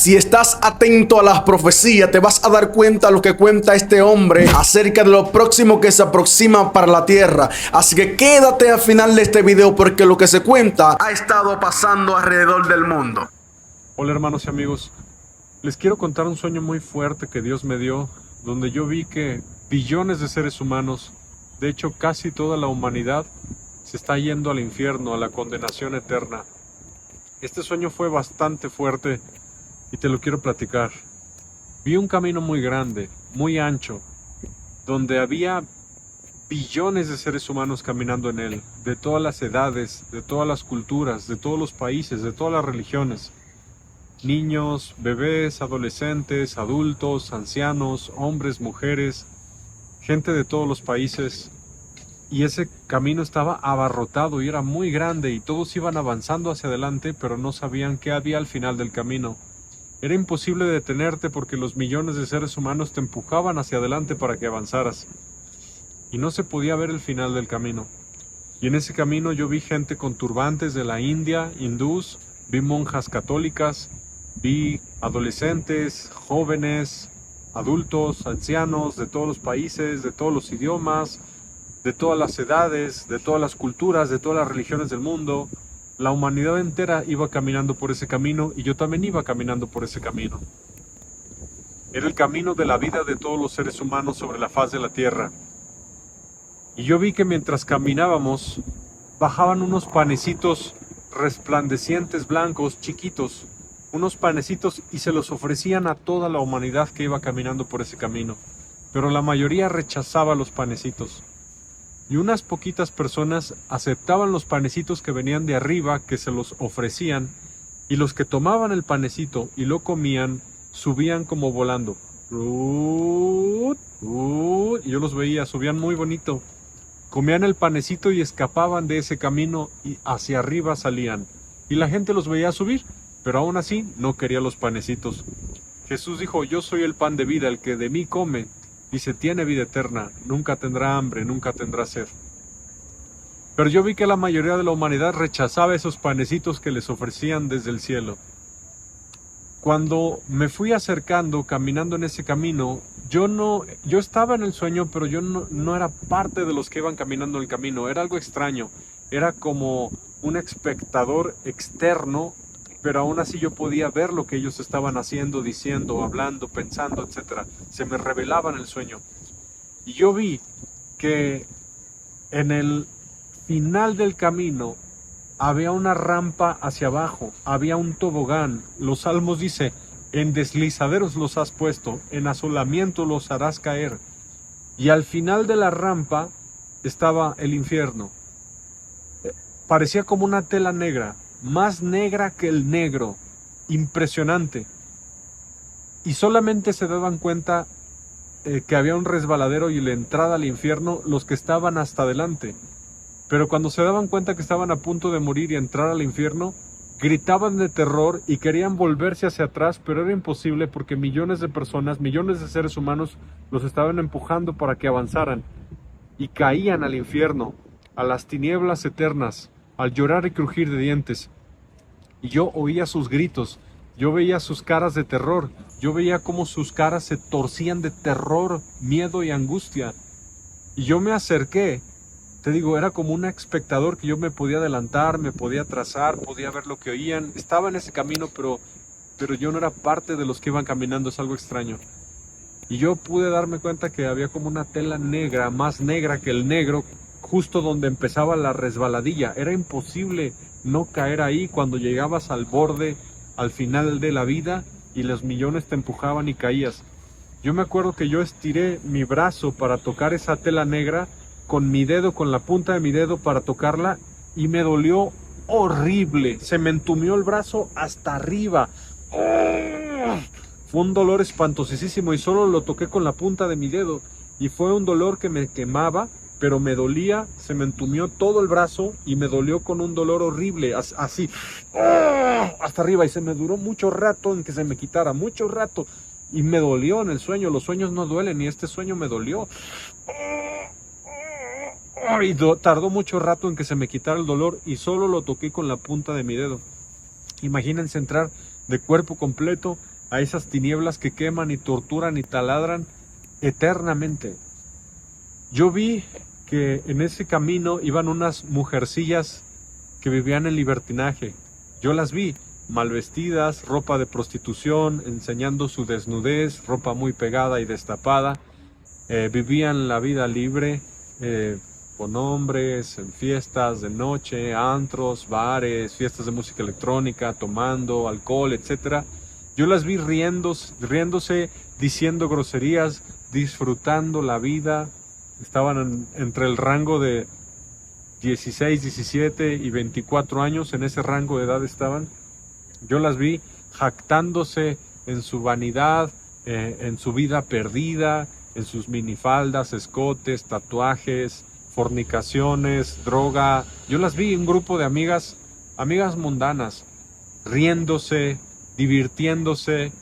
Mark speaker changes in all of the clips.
Speaker 1: Si estás atento a las profecías, te vas a dar cuenta de lo que cuenta este hombre acerca de lo próximo que se aproxima para la tierra. Así que quédate al final de este video porque lo que se cuenta ha estado pasando alrededor del mundo.
Speaker 2: Hola hermanos y amigos, les quiero contar un sueño muy fuerte que Dios me dio, donde yo vi que billones de seres humanos, de hecho casi toda la humanidad, se está yendo al infierno, a la condenación eterna. Este sueño fue bastante fuerte y te lo quiero platicar. Vi un camino muy grande, muy ancho, donde había billones de seres humanos caminando en él, de todas las edades, de todas las culturas, de todos los países, de todas las religiones. Niños, bebés, adolescentes, adultos, ancianos, hombres, mujeres, gente de todos los países. Y ese camino estaba abarrotado y era muy grande y todos iban avanzando hacia adelante, pero no sabían qué había al final del camino. Era imposible detenerte porque los millones de seres humanos te empujaban hacia adelante para que avanzaras. Y no se podía ver el final del camino. Y en ese camino yo vi gente con turbantes de la India, hindús, vi monjas católicas, vi adolescentes, jóvenes, adultos, ancianos de todos los países, de todos los idiomas, de todas las edades, de todas las culturas, de todas las religiones del mundo. La humanidad entera iba caminando por ese camino y yo también iba caminando por ese camino. Era el camino de la vida de todos los seres humanos sobre la faz de la tierra. Y yo vi que mientras caminábamos, bajaban unos panecitos resplandecientes blancos, chiquitos, unos panecitos y se los ofrecían a toda la humanidad que iba caminando por ese camino. Pero la mayoría rechazaba los panecitos. Y unas poquitas personas aceptaban los panecitos que venían de arriba, que se los ofrecían, y los que tomaban el panecito y lo comían, subían como volando. Y yo los veía, subían muy bonito. Comían el panecito y escapaban de ese camino y hacia arriba salían. Y la gente los veía subir, pero aún así no quería los panecitos. Jesús dijo, yo soy el pan de vida, el que de mí come. Dice, tiene vida eterna, nunca tendrá hambre, nunca tendrá sed. Pero yo vi que la mayoría de la humanidad rechazaba esos panecitos que les ofrecían desde el cielo. Cuando me fui acercando, caminando en ese camino, yo estaba en el sueño, pero yo no era parte de los que iban caminando en el camino. Era algo extraño, era como un espectador externo, pero aún así yo podía ver lo que ellos estaban haciendo, diciendo, hablando, pensando, etc. Se me revelaba en el sueño. Y yo vi que en el final del camino había una rampa hacia abajo, había un tobogán. Los salmos dice, en deslizaderos los has puesto, en asolamiento los harás caer. Y al final de la rampa estaba el infierno. Parecía como una tela negra, más negra que el negro, impresionante. Y solamente se daban cuenta que había un resbaladero y la entrada al infierno los que estaban hasta adelante. Pero cuando se daban cuenta que estaban a punto de morir y entrar al infierno, gritaban de terror y querían volverse hacia atrás, pero era imposible porque millones de personas, millones de seres humanos los estaban empujando para que avanzaran. Y caían al infierno, a las tinieblas eternas, al llorar y crujir de dientes. Y yo oía sus gritos, yo veía sus caras de terror, yo veía cómo sus caras se torcían de terror, miedo y angustia. Y yo me acerqué, te digo, era como un espectador que yo me podía adelantar, me podía trazar, podía ver lo que oían. Estaba en ese camino, pero yo no era parte de los que iban caminando, es algo extraño. Y yo pude darme cuenta que había como una tela negra, más negra que el negro, justo donde empezaba la resbaladilla. Era imposible no caer ahí cuando llegabas al borde, al final de la vida, y los millones te empujaban y caías. Yo me acuerdo que yo estiré mi brazo para tocar esa tela negra, con mi dedo, con la punta de mi dedo para tocarla, y me dolió horrible. Se me entumió el brazo hasta arriba. Fue un dolor espantosísimo y solo lo toqué con la punta de mi dedo. Y fue un dolor que me quemaba, pero me dolía, se me entumió todo el brazo y me dolió con un dolor horrible, así, hasta arriba. Y se me duró mucho rato en que se me quitara, mucho rato. Y me dolió en el sueño. Los sueños no duelen y este sueño me dolió. Y tardó mucho rato en que se me quitara el dolor y solo lo toqué con la punta de mi dedo. Imagínense entrar de cuerpo completo a esas tinieblas que queman y torturan y taladran eternamente. Yo vi que en ese camino iban unas mujercillas que vivían en libertinaje. Yo las vi, mal vestidas, ropa de prostitución, enseñando su desnudez, ropa muy pegada y destapada. Vivían la vida libre, con hombres, en fiestas de noche, antros, bares, fiestas de música electrónica, tomando alcohol, etc. Yo las vi riéndose, diciendo groserías, disfrutando la vida. Estaban entre el rango de 16, 17 y 24 años, en ese rango de edad estaban. Yo las vi jactándose en su vanidad, en su vida perdida, en sus minifaldas, escotes, tatuajes, fornicaciones, droga. Yo las vi, un grupo de amigas mundanas, riéndose, divirtiéndose,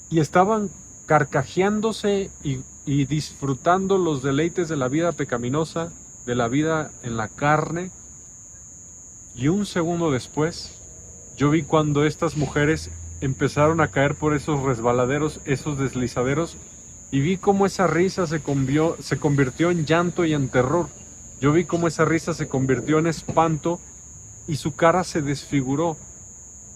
Speaker 2: y estaban carcajeándose y disfrutando los deleites de la vida pecaminosa, de la vida en la carne. Y un segundo después, yo vi cuando estas mujeres empezaron a caer por esos resbaladeros, esos deslizaderos, y vi cómo esa risa se convirtió en llanto y en terror. Yo vi cómo esa risa se convirtió en espanto y su cara se desfiguró.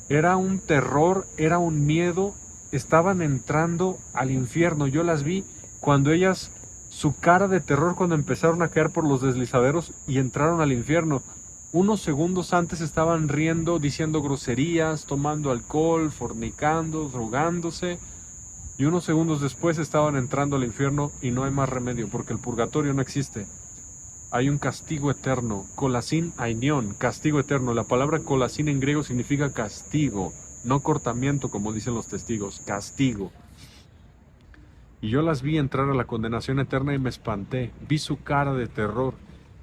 Speaker 2: Era un terror, era un miedo. Estaban entrando al infierno. Yo las vi cuando ellas, su cara de terror cuando empezaron a caer por los deslizaderos y entraron al infierno. Unos segundos antes estaban riendo, diciendo groserías, tomando alcohol, fornicando, drogándose. Y unos segundos después estaban entrando al infierno y no hay más remedio porque el purgatorio no existe. Hay un castigo eterno, kolasín ainion, castigo eterno. La palabra kolasín en griego significa castigo, no cortamiento como dicen los testigos, castigo. Y yo las vi entrar a la condenación eterna y me espanté, vi su cara de terror.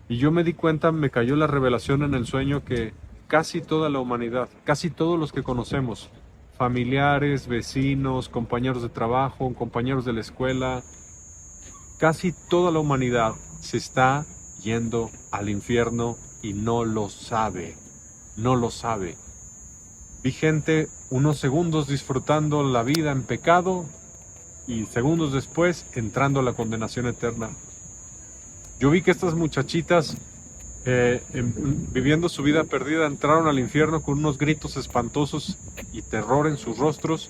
Speaker 2: Y yo me di cuenta, me cayó la revelación en el sueño que casi toda la humanidad, casi todos los que conocemos, familiares, vecinos, compañeros de trabajo, compañeros de la escuela, casi toda la humanidad se está yendo al infierno y no lo sabe, no lo sabe. Vi gente unos segundos disfrutando la vida en pecado y segundos después entrando a la condenación eterna. Yo vi que estas muchachitas viviendo su vida perdida entraron al infierno con unos gritos espantosos y terror en sus rostros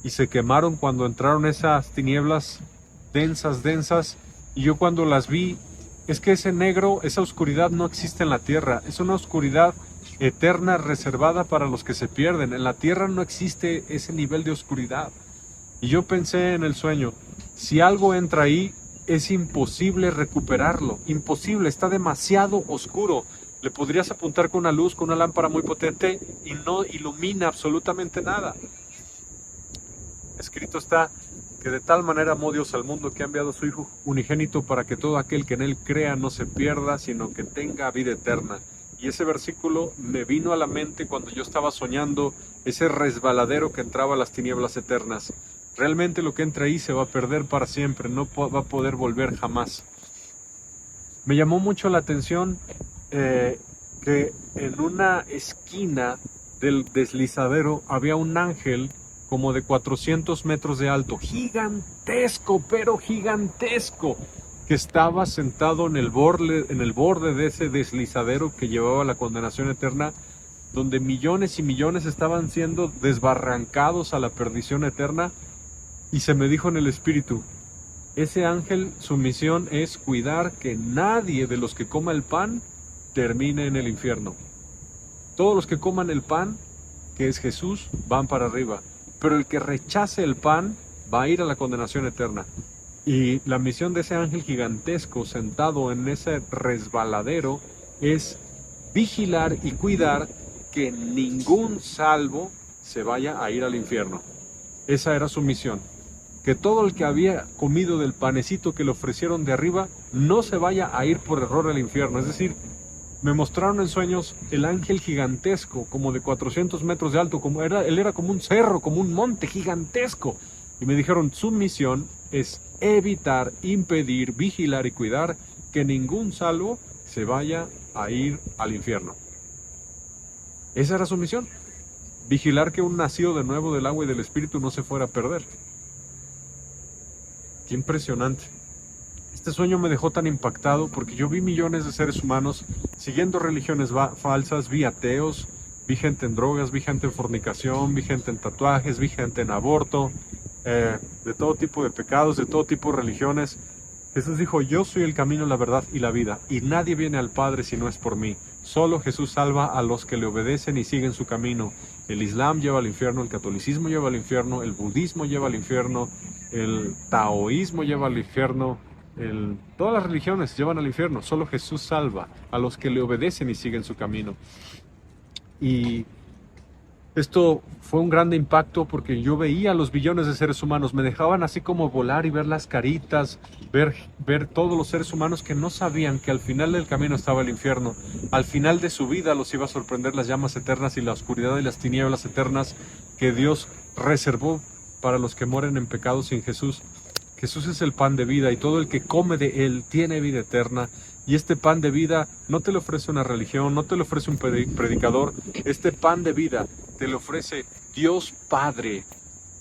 Speaker 2: y se quemaron cuando entraron esas tinieblas densas, y yo cuando las vi, es que ese negro, esa oscuridad no existe en la tierra, es una oscuridad eterna reservada para los que se pierden. En la tierra no existe ese nivel de oscuridad. Y yo pensé en el sueño, si algo entra ahí, es imposible recuperarlo, imposible, está demasiado oscuro. Le podrías apuntar con una luz, con una lámpara muy potente y no ilumina absolutamente nada. Escrito está que de tal manera amó Dios al mundo que ha enviado a su Hijo unigénito para que todo aquel que en él crea no se pierda, sino que tenga vida eterna. Y ese versículo me vino a la mente cuando yo estaba soñando ese resbaladero que entraba a las tinieblas eternas. Realmente lo que entra ahí se va a perder para siempre, no va a poder volver jamás. Me llamó mucho la atención que en una esquina del deslizadero había un ángel como de 400 metros de alto, gigantesco, pero gigantesco, que estaba sentado en el borde de ese deslizadero que llevaba a la condenación eterna, donde millones y millones estaban siendo desbarrancados a la perdición eterna. Y se me dijo en el espíritu, ese ángel, su misión es cuidar que nadie de los que coma el pan termine en el infierno. Todos los que coman el pan, que es Jesús, van para arriba. Pero el que rechace el pan va a ir a la condenación eterna. Y la misión de ese ángel gigantesco sentado en ese resbaladero es vigilar y cuidar que ningún salvo se vaya a ir al infierno. Esa era su misión. Que todo el que había comido del panecito que le ofrecieron de arriba no se vaya a ir por error al infierno. Es decir, me mostraron en sueños el ángel gigantesco, como de 400 metros de alto, él era como un cerro, como un monte gigantesco. Y me dijeron, su misión es evitar, impedir, vigilar y cuidar que ningún salvo se vaya a ir al infierno. Esa era su misión. Vigilar que un nacido de nuevo del agua y del espíritu no se fuera a perder. Qué impresionante. Este sueño me dejó tan impactado porque yo vi millones de seres humanos siguiendo religiones falsas, vi ateos, vi gente en drogas, vi gente en fornicación, vi gente en tatuajes, vi gente en aborto, de todo tipo de pecados, de todo tipo de religiones. Jesús dijo, yo soy el camino, la verdad y la vida, y nadie viene al Padre si no es por mí. Solo Jesús salva a los que le obedecen y siguen su camino. El Islam lleva al infierno, el catolicismo lleva al infierno, el budismo lleva al infierno, el taoísmo lleva al infierno, todas las religiones llevan al infierno. Solo Jesús salva a los que le obedecen y siguen su camino. Y esto fue un grande impacto porque yo veía a los billones de seres humanos, me dejaban así como volar y ver las caritas, ver todos los seres humanos que no sabían que al final del camino estaba el infierno. Al final de su vida los iba a sorprender las llamas eternas y la oscuridad y las tinieblas eternas que Dios reservó para los que mueren en pecado sin Jesús. Jesús es el pan de vida y todo el que come de él tiene vida eterna. Y este pan de vida no te lo ofrece una religión, no te lo ofrece un predicador. Este pan de vida te lo ofrece Dios Padre,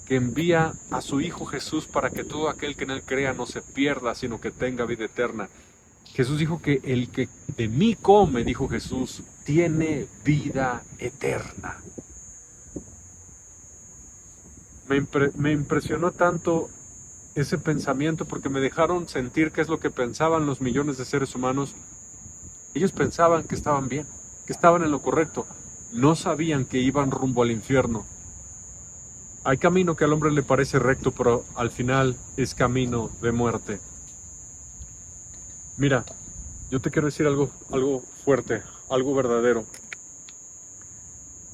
Speaker 2: que envía a su Hijo Jesús para que todo aquel que en él crea no se pierda, sino que tenga vida eterna. Jesús dijo que el que de mí come, dijo Jesús, tiene vida eterna. Me impresionó tanto ese pensamiento porque me dejaron sentir qué es lo que pensaban los millones de seres humanos. Ellos pensaban que estaban bien, que estaban en lo correcto. No sabían que iban rumbo al infierno. Hay camino que al hombre le parece recto, pero al final es camino de muerte. Mira, yo te quiero decir algo fuerte, algo verdadero.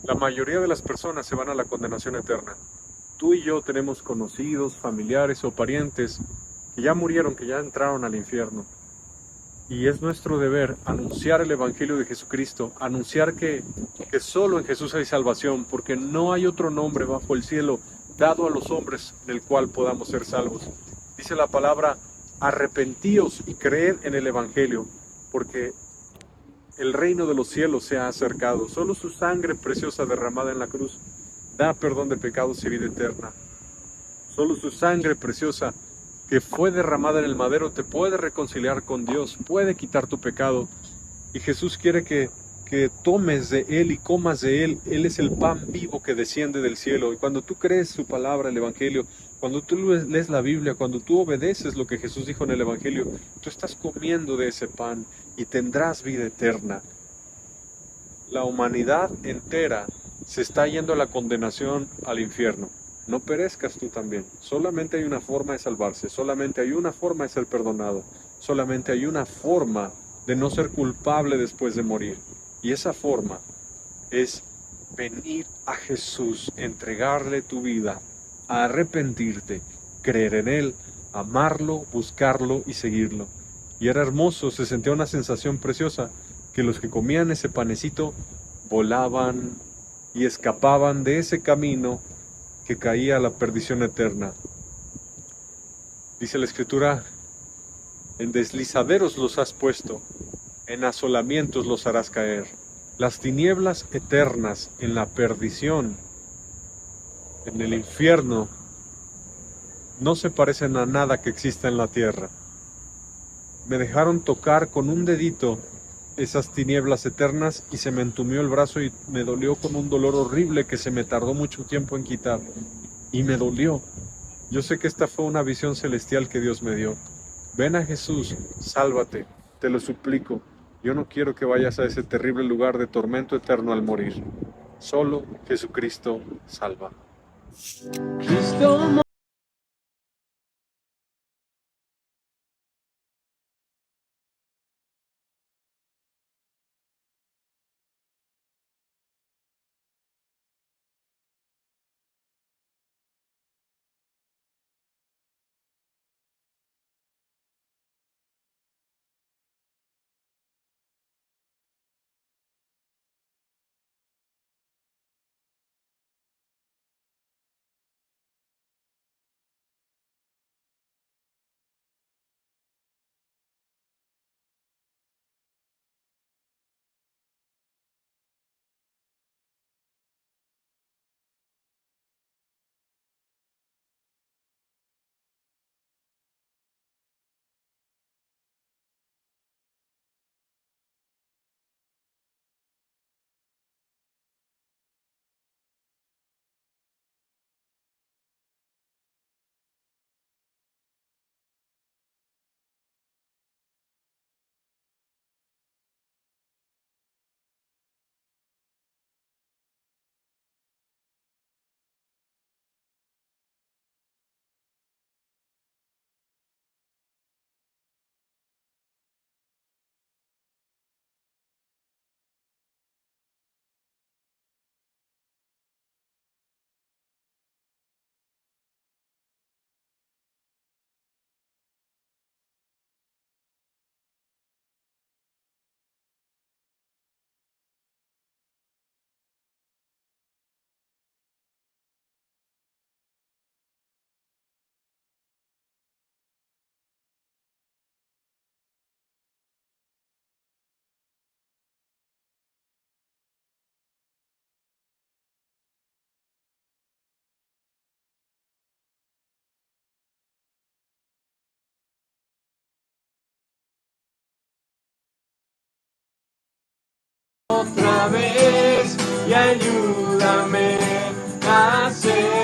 Speaker 2: La mayoría de las personas se van a la condenación eterna. Tú y yo tenemos conocidos, familiares o parientes que ya murieron, que ya entraron al infierno. Y es nuestro deber anunciar el Evangelio de Jesucristo, anunciar que solo en Jesús hay salvación, porque no hay otro nombre bajo el cielo dado a los hombres del cual podamos ser salvos. Dice la palabra, arrepentíos y creed en el Evangelio, porque el reino de los cielos se ha acercado. Solo su sangre preciosa derramada en la cruz da perdón de pecados y vida eterna. Solo su sangre preciosa que fue derramada en el madero te puede reconciliar con Dios, puede quitar tu pecado. Y Jesús quiere que tomes de Él y comas de Él. Él es el pan vivo que desciende del cielo. Y cuando tú crees su palabra, el Evangelio, cuando tú lees la Biblia, cuando tú obedeces lo que Jesús dijo en el Evangelio, tú estás comiendo de ese pan y tendrás vida eterna. La humanidad entera se está yendo a la condenación al infierno. No perezcas tú también. Solamente hay una forma de salvarse, solamente hay una forma de ser perdonado, solamente hay una forma de no ser culpable después de morir. Y esa forma es venir a Jesús, entregarle tu vida, arrepentirte, creer en Él, amarlo, buscarlo y seguirlo. Y era hermoso, se sentía una sensación preciosa, que los que comían ese panecito volaban y escapaban de ese camino que caía a la perdición eterna. Dice la Escritura, en deslizaderos los has puesto, en asolamientos los harás caer. Las tinieblas eternas en la perdición, en el infierno, no se parecen a nada que exista en la tierra. Me dejaron tocar con un dedito esas tinieblas eternas y se me entumió el brazo y me dolió con un dolor horrible que se me tardó mucho tiempo en quitar. Y me dolió. Yo sé que esta fue una visión celestial que Dios me dio. Ven a Jesús, sálvate, te lo suplico. Yo no quiero que vayas a ese terrible lugar de tormento eterno al morir. Solo Jesucristo salva. Cristo otra vez y ayúdame a ser